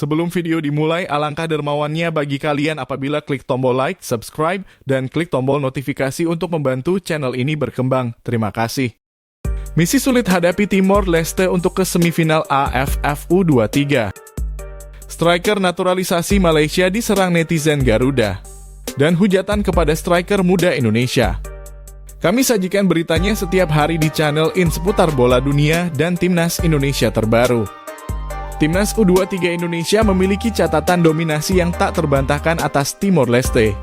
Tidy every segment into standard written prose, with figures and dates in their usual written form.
Sebelum video dimulai, alangkah dermawannya bagi kalian apabila klik tombol like, subscribe, dan klik tombol notifikasi untuk membantu channel ini berkembang. Terima kasih. Misi sulit hadapi Timor Leste untuk ke semifinal AFF U23. Striker naturalisasi Malaysia diserang netizen Garuda. Dan hujatan kepada striker muda Indonesia. Kami sajikan beritanya setiap hari di channel IN seputar bola dunia dan Timnas Indonesia terbaru. Timnas U23 Indonesia memiliki catatan dominasi yang tak terbantahkan atas Timor Leste.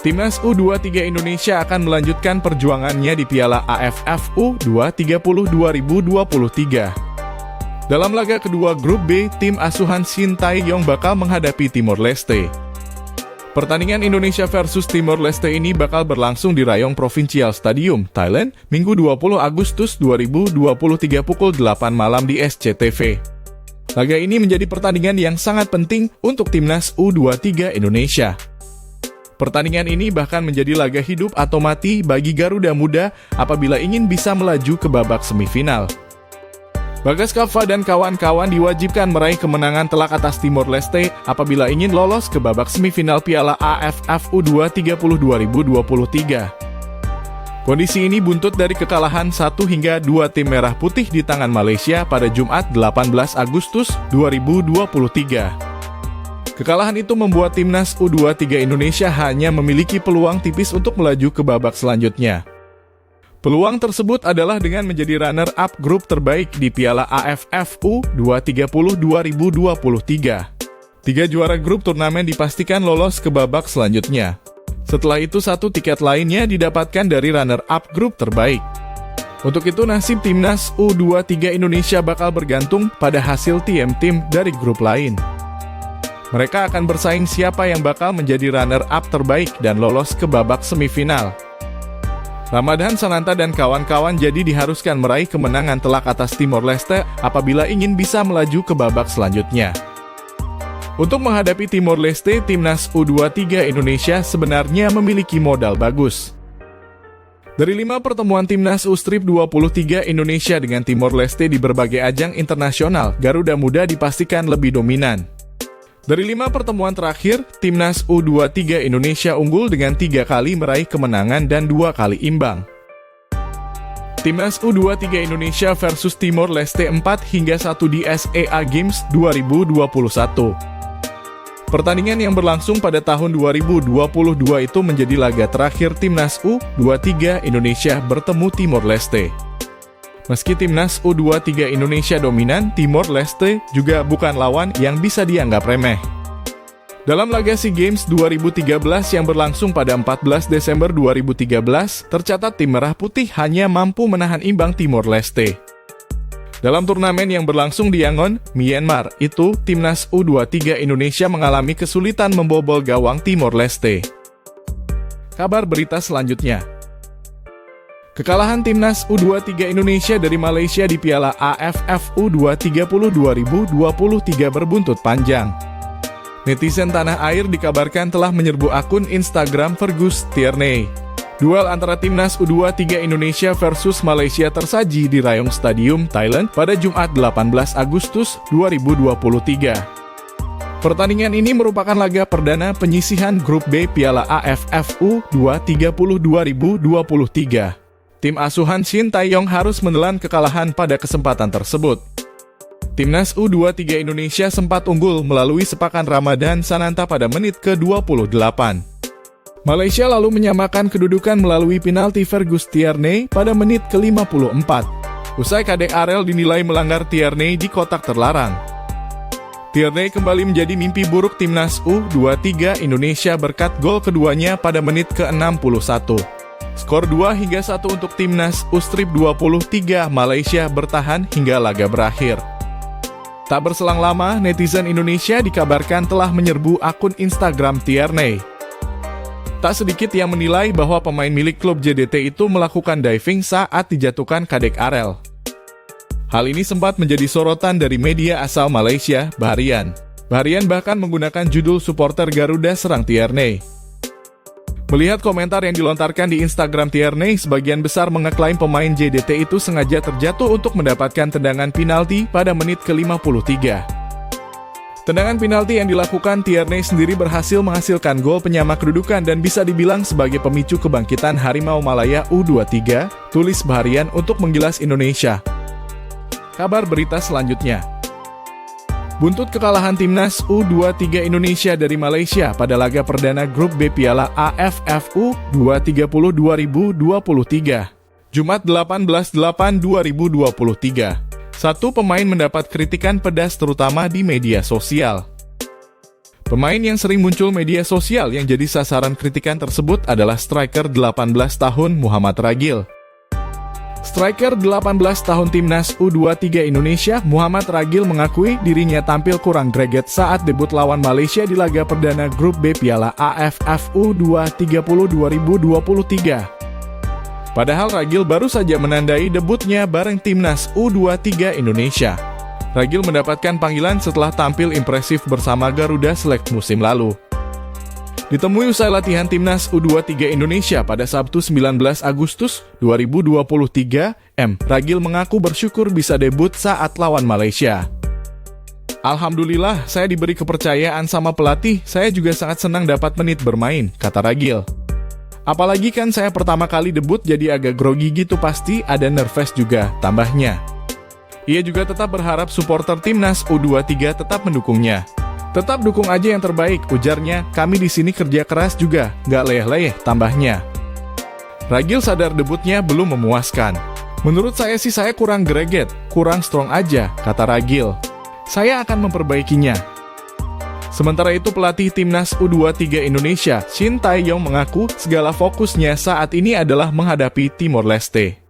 Timnas U23 Indonesia akan melanjutkan perjuangannya di Piala AFF U20 2023. Dalam laga kedua grup B, tim asuhan Shin Tae-yong bakal menghadapi Timor Leste. Pertandingan Indonesia versus Timor Leste ini bakal berlangsung di Rayong Provincial Stadium, Thailand, Minggu 20 Agustus 2023 pukul 8 malam di SCTV. Laga ini menjadi pertandingan yang sangat penting untuk Timnas U23 Indonesia. Pertandingan ini bahkan menjadi laga hidup atau mati bagi Garuda Muda apabila ingin bisa melaju ke babak semifinal. Bagas Kava dan kawan-kawan diwajibkan meraih kemenangan telak atas Timor Leste apabila ingin lolos ke babak semifinal Piala AFF U20 2023. Kondisi ini buntut dari kekalahan 1 hingga 2 tim merah putih di tangan Malaysia pada Jumat 18 Agustus 2023. Kekalahan itu membuat Timnas U23 Indonesia hanya memiliki peluang tipis untuk melaju ke babak selanjutnya. Peluang tersebut adalah dengan menjadi runner-up grup terbaik di Piala AFF U20 2023. 3 juara grup turnamen dipastikan lolos ke babak selanjutnya. Setelah itu 1 tiket lainnya didapatkan dari runner-up grup terbaik. Untuk itu nasib Timnas U23 Indonesia bakal bergantung pada hasil tim dari grup lain. Mereka akan bersaing siapa yang bakal menjadi runner-up terbaik dan lolos ke babak semifinal. Ramadhan Sananta dan kawan-kawan jadi diharuskan meraih kemenangan telak atas Timor Leste apabila ingin bisa melaju ke babak selanjutnya. Untuk menghadapi Timor Leste, Timnas U23 Indonesia sebenarnya memiliki modal bagus. Dari 5 pertemuan Timnas U23 Indonesia dengan Timor Leste di berbagai ajang internasional, Garuda Muda dipastikan lebih dominan. Dari 5 pertemuan terakhir, Timnas U23 Indonesia unggul dengan 3 kali meraih kemenangan dan 2 kali imbang. Timnas U23 Indonesia versus Timor Leste 4 hingga 1 di SEA Games 2021. Pertandingan yang berlangsung pada tahun 2022 itu menjadi laga terakhir Timnas U23 Indonesia bertemu Timor Leste. Meski Timnas U23 Indonesia dominan, Timor Leste juga bukan lawan yang bisa dianggap remeh. Dalam laga SEA Games 2013 yang berlangsung pada 14 Desember 2013, tercatat tim Merah Putih hanya mampu menahan imbang Timor Leste. Dalam turnamen yang berlangsung di Yangon, Myanmar, itu Timnas U23 Indonesia mengalami kesulitan membobol gawang Timor Leste. Kabar berita selanjutnya. Kekalahan Timnas U23 Indonesia dari Malaysia di Piala AFF U20 2023 berbuntut panjang. Netizen tanah air dikabarkan telah menyerbu akun Instagram Fergus Tierney. Duel antara Timnas U23 Indonesia versus Malaysia tersaji di Rayong Stadium, Thailand pada Jumat 18 Agustus 2023. Pertandingan ini merupakan laga perdana penyisihan grup B Piala AFF U20 2023. Tim asuhan Shin Tae-yong harus menelan kekalahan pada kesempatan tersebut. Timnas U23 Indonesia sempat unggul melalui sepakan Ramadhan Sananta pada menit ke-28. Malaysia lalu menyamakan kedudukan melalui penalti Fergus Tierney pada menit ke-54. Usai Kadek Arel dinilai melanggar Tierney di kotak terlarang. Tierney kembali menjadi mimpi buruk Timnas U23 Indonesia berkat gol keduanya pada menit ke-61. Skor 2-1 untuk Timnas U23 Malaysia bertahan hingga laga berakhir. Tak berselang lama, netizen Indonesia dikabarkan telah menyerbu akun Instagram Tierney. Tak sedikit yang menilai bahwa pemain milik klub JDT itu melakukan diving saat dijatuhkan Kadek Arel. Hal ini sempat menjadi sorotan dari media asal Malaysia, Baharian. Baharian bahkan menggunakan judul supporter Garuda serang Tierney. Melihat komentar yang dilontarkan di Instagram Tierney, sebagian besar mengeklaim pemain JDT itu sengaja terjatuh untuk mendapatkan tendangan penalti pada menit ke-53. Tendangan penalti yang dilakukan Tierney sendiri berhasil menghasilkan gol penyama kedudukan dan bisa dibilang sebagai pemicu kebangkitan Harimau Malaya U23, tulis Baharian untuk Menggilas Indonesia. Kabar berita selanjutnya. Buntut kekalahan timnas U23 Indonesia dari Malaysia pada laga perdana grup B Piala AFF U20 2023, Jumat 18/8/2023. Satu pemain mendapat kritikan pedas terutama di media sosial. Pemain yang sering muncul media sosial yang jadi sasaran kritikan tersebut adalah striker 18 tahun Muhammad Ragil. Striker 18 tahun timnas U23 Indonesia, Muhammad Ragil mengakui dirinya tampil kurang greget saat debut lawan Malaysia di laga perdana grup B Piala AFF U20 2023. Padahal Ragil baru saja menandai debutnya bareng timnas U23 Indonesia. Ragil mendapatkan panggilan setelah tampil impresif bersama Garuda Select musim lalu. Ditemui usai latihan timnas U23 Indonesia pada Sabtu 19 Agustus 2023, Ragil mengaku bersyukur bisa debut saat lawan Malaysia. Alhamdulillah, saya diberi kepercayaan sama pelatih, saya juga sangat senang dapat menit bermain, kata Ragil. Apalagi kan saya pertama kali debut jadi agak grogi gitu, pasti ada nervous juga, tambahnya. Ia juga tetap berharap supporter timnas U23 tetap mendukungnya. Tetap dukung aja yang terbaik, ujarnya, kami di sini kerja keras juga, nggak leyeh-leyeh, tambahnya. Ragil sadar debutnya belum memuaskan. Menurut saya sih saya kurang greget, kurang strong aja, kata Ragil. Saya akan memperbaikinya. Sementara itu pelatih timnas U23 Indonesia, Shin Tae-yong mengaku segala fokusnya saat ini adalah menghadapi Timor Leste.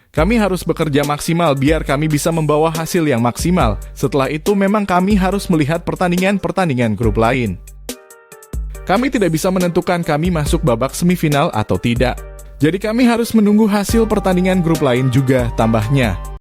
Kami harus bekerja maksimal biar kami bisa membawa hasil yang maksimal. Setelah itu memang kami harus melihat pertandingan-pertandingan grup lain. Kami tidak bisa menentukan kami masuk babak semifinal atau tidak. Jadi kami harus menunggu hasil pertandingan grup lain juga, tambahnya.